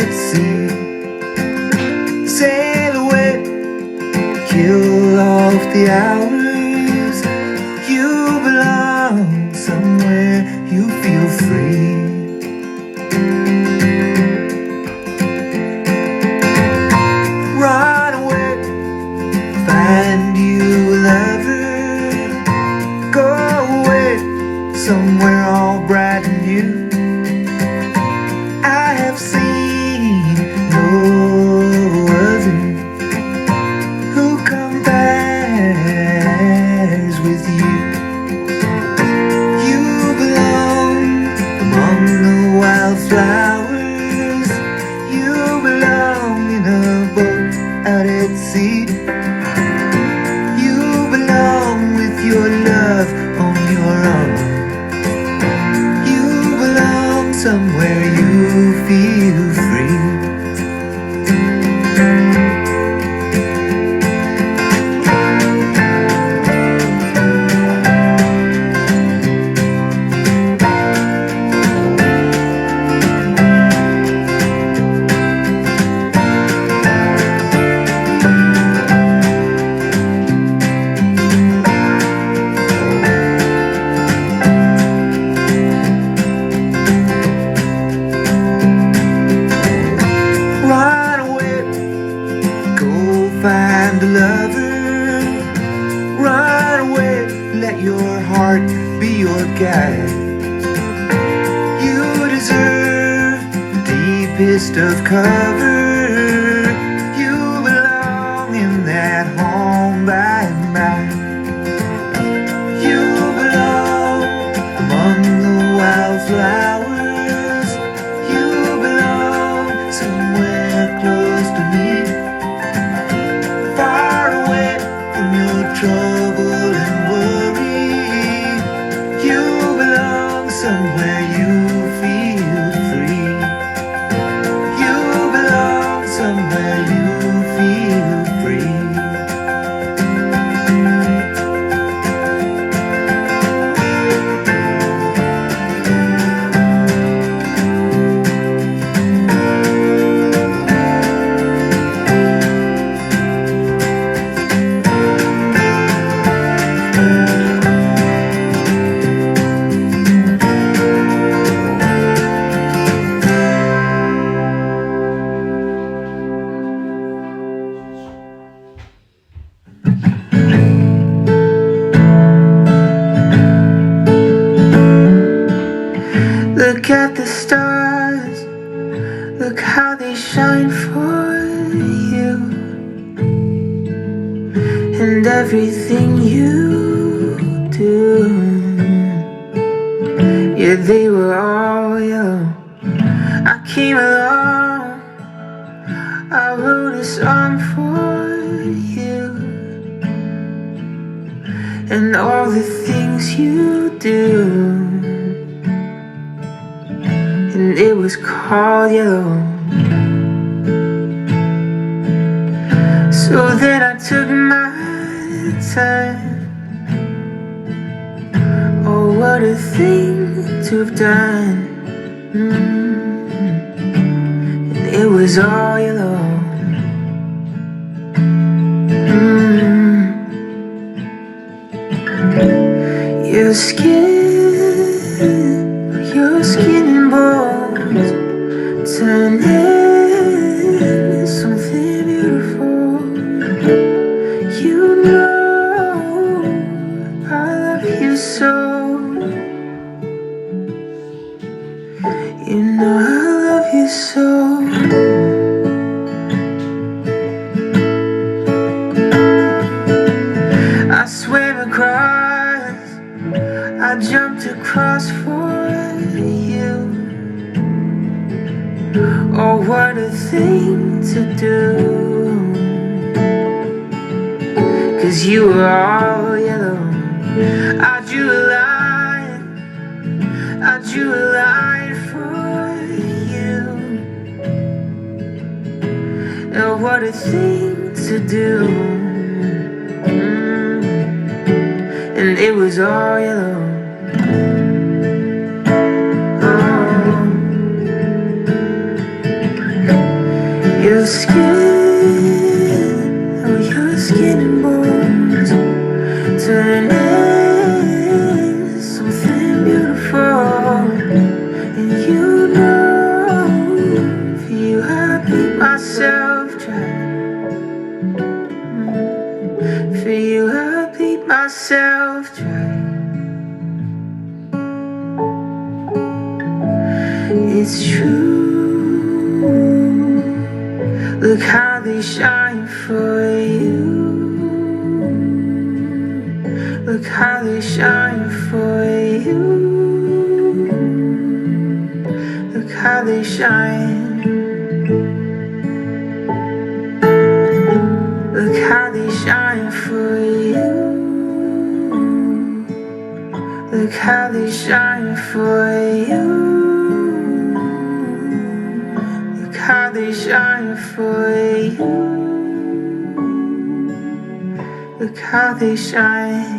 at sea. Sail away, kill off the hours. You belong somewhere, you feel free. Run away, find you a lover. Go away, somewhere all bright and new. I have seen no other who compares with you. You belong among the wildflowers. You belong in a boat out at sea. You belong with your love on your own. You belong somewhere you feel free. Find a lover, run away, let your heart be your guide. You deserve the deepest of cover. You belong in that home by and by. You belong among the wildflowers. You belong somewhere close to me. Trouble and worry, you belong somewhere you feel free. You belong somewhere you feel free. Look at the stars, look how they shine for you. And everything you do, yeah, they were all you. I came along, I wrote a song for you. And all the things you do, and it was called yellow. So then I took my time. Oh, what a thing to have done. And it was all yellow. Your skin and bones turn into something beautiful. You know I love you so. You know I love you so. I swam across, I jumped across for you. Oh, what a thing to do. 'Cause you were all yellow. I drew a line, I drew a line for you. Oh, what a thing to do. And it was all yellow. Oh. your skin, oh, your skin and bones turn into something beautiful. And you know, for you I beat myself dry. For you I beat myself dry. It's true. Look how they shine for you. Look how they shine for you. Look how they shine. Look how they shine for you. Look how they shine for you. Look how they shine for you. Look how they shine.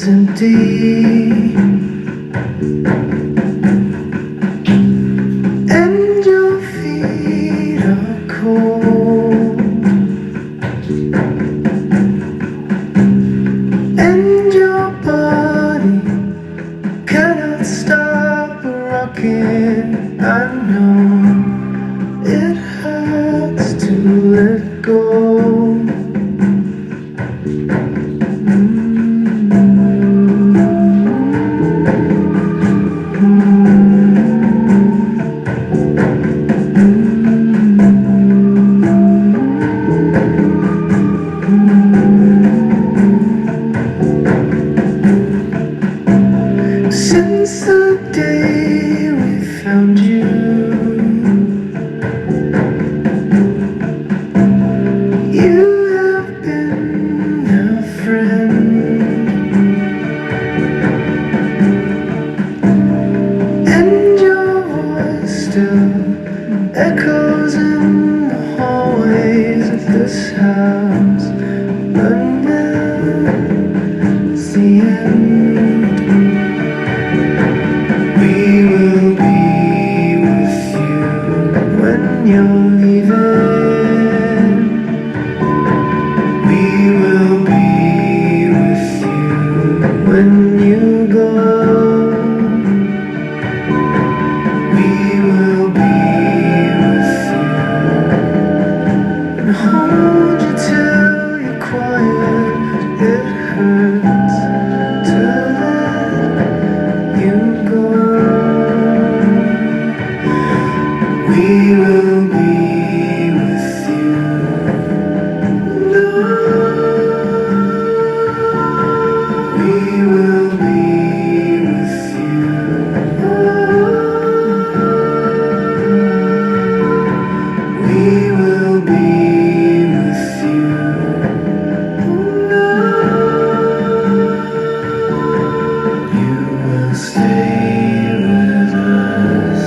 Empty, and your feet are cold, and your body cannot stop rocking. I know it hurts to let go. Since the day we found you, you have been a friend, and your voice still echoes in the hallways of this house. But now it's the end. You're leaving, we will be with you when you go. We will be with you and hold you till you're quiet. It hurts to let you go. We will be with you. No, we will be with you. We will be with you. You will stay with us.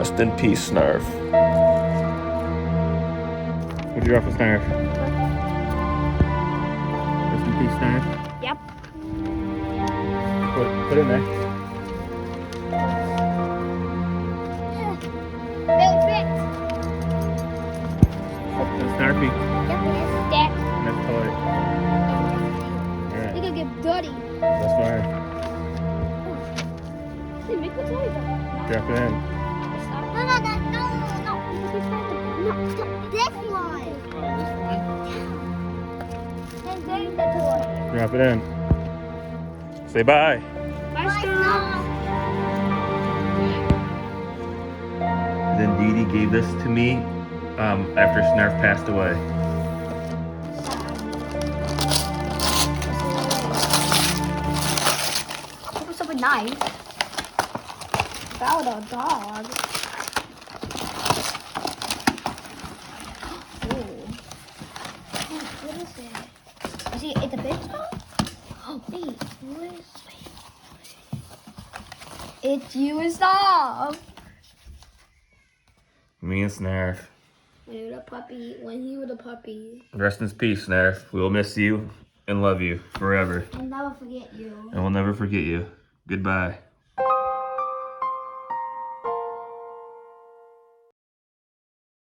Rest in peace, Snarf. What'd you drop with Snarf? Rest in peace, Snarf. Yep. Put it in there. Bill fits. That's Snarfy. Yep, it is. Dad. And that's toy. Alright, You're gonna get dirty. that's fine. Hey, make the toy though. Drop it in. No. This one. And then the toy. Drop it in. Say bye. Bye, Snarf. Then Dee Dee gave this to me after Snarf passed away. What's up with knife? Found a dog. What is it? Is it? It's a big dog? Oh, wait. What is it? It's you and Snarf. Me and Snarf. When he was a puppy. Rest in peace, Snarf. We will miss you and love you forever. I'll never forget you. And we'll never forget you. Goodbye.